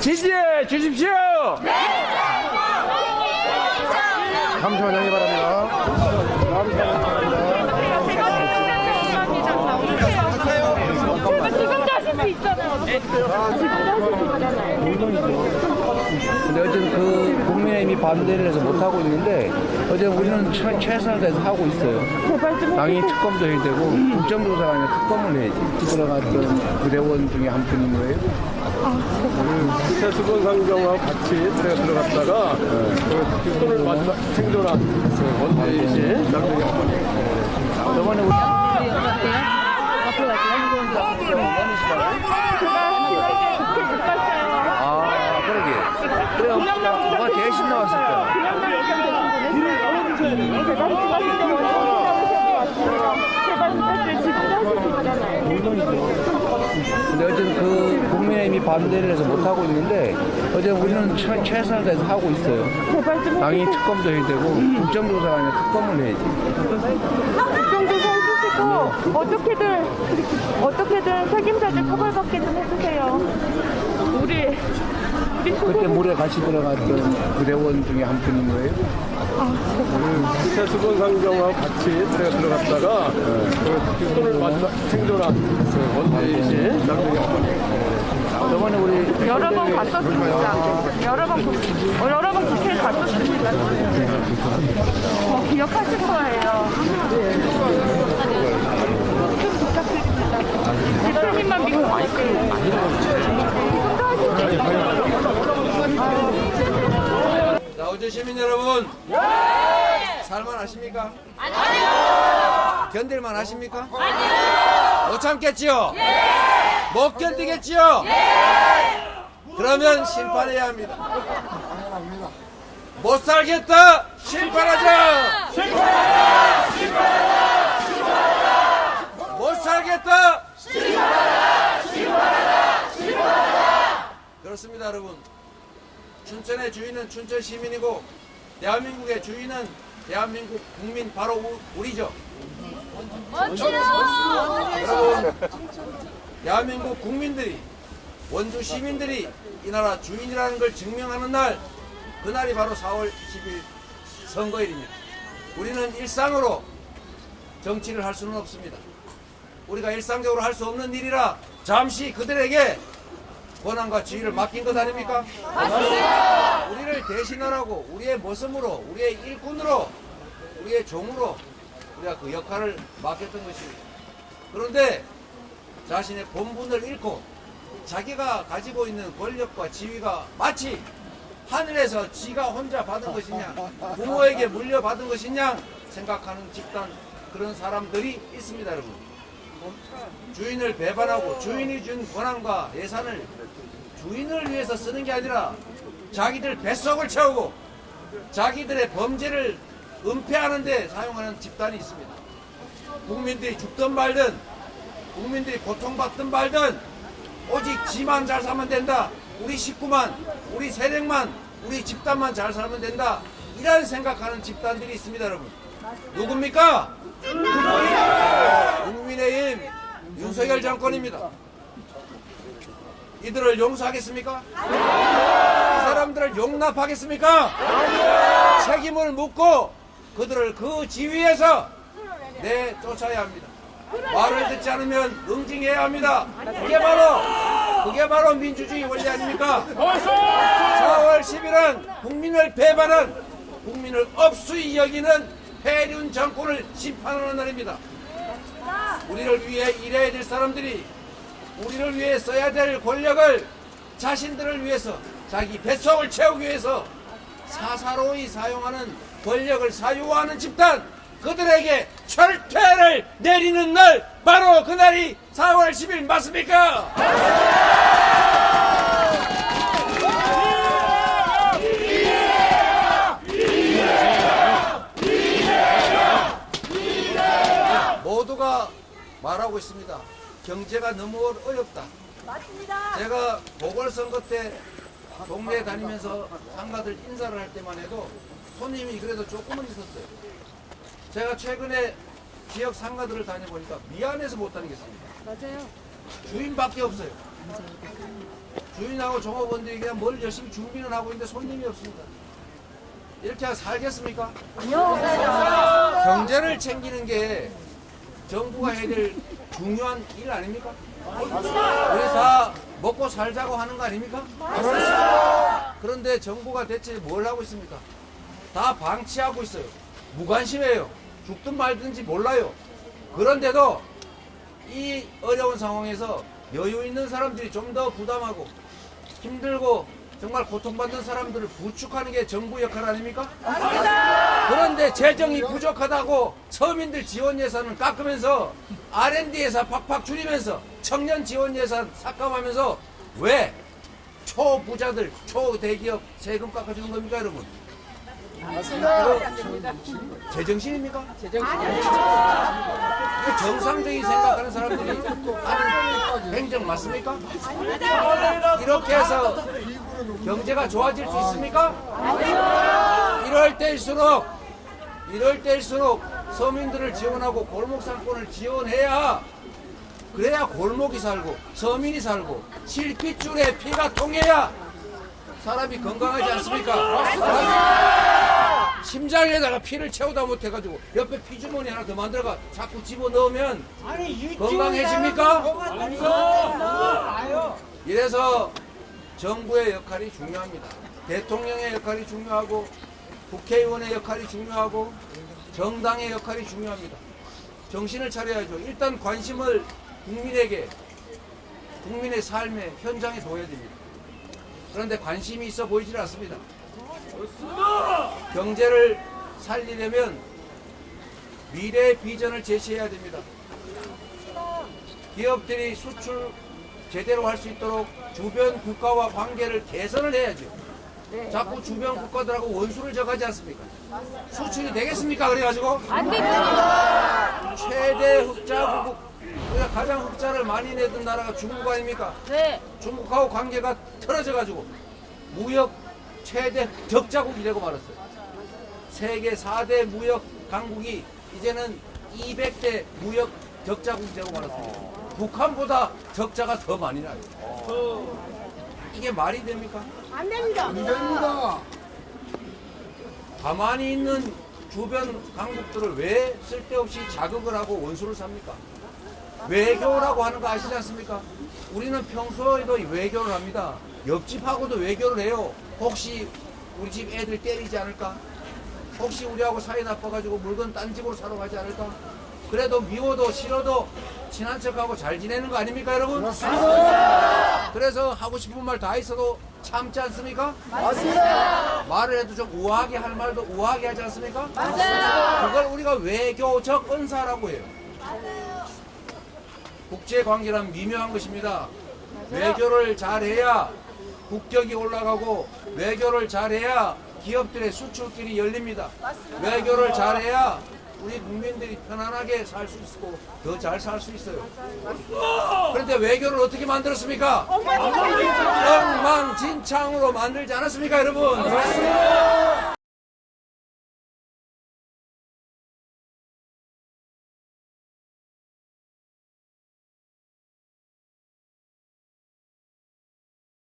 지지해 주십시오. 잠시만요, 형님 바랍니다. 지금도 하실 수 있잖아요. 지금도 하실 수 있잖아요. 근데 어쨌든 그 국민의힘이 반대를 해서 못 하고 있는데 어제 우리는 최선을 다해서 하고 있어요. 제발 좀 당연히 해주세요. 특검도 해야 되고 국정조사가 아니라 특검을 해야지. 들어갔던 부대원 중에 한 분인 거예요. 세수본 상정하고 같이 제가 들어갔다가 그 손을 맞다 생존한 원대이시 저번에 우리 아 그러게. 그래 누가 대신 나왔을 거야. 근데 어쨌든 그 국민의힘이 반대를 해서 못 하고 있는데 어제 우리는 최선을 다해서 하고 있어요. 제발 좀 당연히 특검도 해야 되고 국정조사가 아니라 특검을 해야지. 국정조사 해주시고 어떻게든 책임자들 처벌받게 좀 해주세요. 우리 그때 물에 같이 들어갔던 부대원 중에 한 분인 거예요. 세수본 상정하고 같이 제가 들어갔다가 그 손을 맞다 생존한 원대이시 저번에 우리 여러 번 갔었습니다. 여러 번 국회에 갔었습니다. 기억하실 거예요. 좀 부탁드립니다. 대표님만 믿고 갈게요. 지금도 하실 수 있어요. 자, 어제 시민 여러분. 살만 하십니까? 아니요. 견딜만 하십니까? 아니요. 못 참겠지요? 못 견디겠지요? 그러면 심판해야 합니다. 못 살겠다! 심판하자! 못 살겠다! 그렇습니다, 여러분. 춘천의 주인은 춘천 시민이고 대한민국의 주인은 대한민국 국민 바로 우리죠. 여러분, 대한민국 국민들이 원주 시민들이 이 나라 주인이라는 걸 증명하는 날, 그날이 바로 4월 10일 선거일입니다. 우리는 일상으로 정치를 할 수는 없습니다. 우리가 일상적으로 할 수 없는 일이라 잠시 그들에게 권한과 지위를 맡긴 것 아닙니까? 맞습니다. 우리를 대신하라고 우리의 모습으로, 우리의 일꾼으로, 우리의 종으로 우리가 그 역할을 맡겼던 것입니다. 그런데 자신의 본분을 잃고 자기가 가지고 있는 권력과 지위가 마치 하늘에서 지가 혼자 받은 것이냐, 부모에게 물려받은 것이냐 생각하는 집단, 그런 사람들이 있습니다, 여러분. 주인을 배반하고 주인이 준 권한과 예산을 주인을 위해서 쓰는 게 아니라 자기들 뱃속을 채우고 자기들의 범죄를 은폐하는 데 사용하는 집단이 있습니다. 국민들이 죽든 말든, 국민들이 고통받든 말든 오직 지만 잘 살면 된다. 우리 식구만, 우리 세력만, 우리 집단만 잘 살면 된다. 이런 생각하는 집단들이 있습니다, 여러분. 누굽니까? 국민의힘 윤석열 정권입니다. 이들을 용서하겠습니까? 이 사람들을 용납하겠습니까? 책임을 묻고 그들을 그 지위에서 내쫓아야 합니다. 말을 듣지 않으면 응징해야 합니다. 그게 바로 민주주의 원리 아닙니까? 4월 10일은 국민을 배반한, 국민을 업수히 여기는 폐륜 정권을 심판하는 날입니다. 우리를 위해 일해야 될 사람들이 우리를 위해 써야 될 권력을 자신들을 위해서, 자기 뱃속을 채우기 위해서 사사로이 사용하는 권력을 사유화하는 집단, 그들에게 철퇴를 내리는 날, 바로 그날이 4월 10일 맞습니까? 모두가 말하고 있습니다. 경제가 너무 어렵다. 맞습니다. 제가 보궐선거 때 동네에 다니면서 상가들 인사를 할 때만 해도 손님이 그래도 조금은 있었어요. 제가 최근에 지역 상가들을 다녀보니까 미안해서 못 다니겠습니다. 맞아요. 주인밖에 없어요. 주인하고 종업원들이 그냥 뭘 열심히 준비는 하고 있는데 손님이 없습니다. 이렇게 살겠습니까? 경제를 챙기는 게 정부가 해야 될 중요한 일 아닙니까? 우리 다 먹고 살자고 하는 거 아닙니까? 그런데 정부가 대체 뭘 하고 있습니까? 다 방치하고 있어요. 무관심해요. 죽든 말든지 몰라요. 그런데도 이 어려운 상황에서 여유 있는 사람들이 좀 더 부담하고 힘들고 정말 고통받는 사람들을 부축하는 게 정부 역할 아닙니까? 그런데 재정이 부족하다고 서민들 지원 예산을 깎으면서 R&D 예산 팍팍 줄이면서 청년 지원 예산 삭감하면서 왜 초부자들, 초대기업 세금 깎아주는 겁니까, 여러분? 이거 제정신입니까? 그 정상적인 생각하는 사람들이 하는 행정 맞습니까? 이렇게 해서 경제가 좋아질 수 있습니까? 이럴 때일수록 서민들을 지원하고 골목 상권을 지원해야 그래야 골목이 살고 서민이 살고 실핏줄에 피가 통해야 사람이 건강하지 않습니까? 심장에다가 피를 채우다 못해가지고 옆에 피주머니 하나 더 만들어가 자꾸 집어넣으면 건강해집니까? 이래서 정부의 역할이 중요합니다. 대통령의 역할이 중요하고 국회의원의 역할이 중요하고 정당의 역할이 중요합니다. 정신을 차려야죠. 일단 관심을 국민에게, 국민의 삶에, 현장에 둬야 됩니다. 그런데 관심이 있어 보이질 않습니다. 경제를 살리려면 미래의 비전을 제시해야 됩니다. 기업들이 수출 제대로 할 수 있도록 주변 국가와 관계를 개선을 해야죠. 자꾸 주변 국가들하고 원수를 져가지 않습니까? 수출이 되겠습니까? 그래가지고 안 됩니다. 최대 흑자국, 우리가 가장 흑자를 많이 내던 나라가 중국 아닙니까? 네. 중국하고 관계가 틀어져가지고 무역 최대 적자국이 되고 말았어요. 세계 4대 무역 강국이 이제는 200대 무역 적자국이 되고 말았습니다. 북한보다 적자가 더 많이 나요. 이게 말이 됩니까? 안 됩니다. 가만히 있는 주변 강국들을 왜 쓸데없이 자극을 하고 원수를 삽니까? 외교라고 하는 거 아시지 않습니까? 우리는 평소에도 외교를 합니다. 옆집하고도 외교를 해요. 혹시 우리 집 애들 때리지 않을까? 혹시 우리하고 사이 나빠가지고 물건 딴 집으로 사러 가지 않을까? 그래도 미워도 싫어도 친한 척하고 잘 지내는 거 아닙니까, 여러분? 맞습니다. 그래서 하고 싶은 말 다 있어도 참지 않습니까? 맞습니다. 말을 해도 좀 우아하게 할 말도 우아하게 하지 않습니까? 맞아요. 그걸 우리가 외교적 은사라고 해요. 국제관계란 미묘한 것입니다. 외교를 잘해야 국격이 올라가고 외교를 잘해야 기업들의 수출길이 열립니다. 외교를 잘해야 우리 국민들이 편안하게 살 수 있고 더 잘 살 수 있어요. 그런데 외교를 어떻게 만들었습니까? 엉망진창으로 만들지 않았습니까, 여러분?